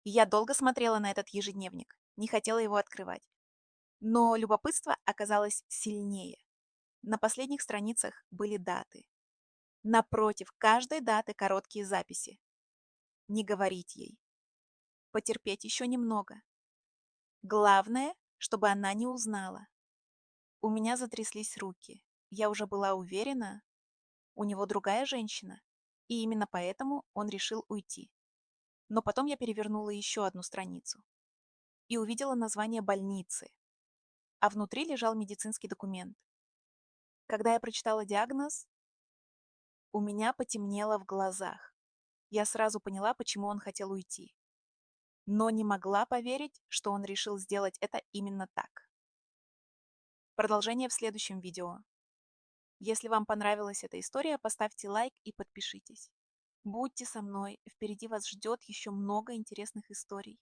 Я долго смотрела на этот ежедневник, не хотела его открывать. Но любопытство оказалось сильнее. На последних страницах были даты. Напротив каждой даты короткие записи. Не говорить ей. Потерпеть еще немного. Главное, чтобы она не узнала. У меня затряслись руки. Я уже была уверена, у него другая женщина, и именно поэтому он решил уйти. Но потом я перевернула еще одну страницу и увидела название больницы, а внутри лежал медицинский документ. Когда я прочитала диагноз, у меня потемнело в глазах. Я сразу поняла, почему он хотел уйти, но не могла поверить, что он решил сделать это именно так. Продолжение в следующем видео. Если вам понравилась эта история, поставьте лайк и подпишитесь. Будьте со мной, впереди вас ждет еще много интересных историй.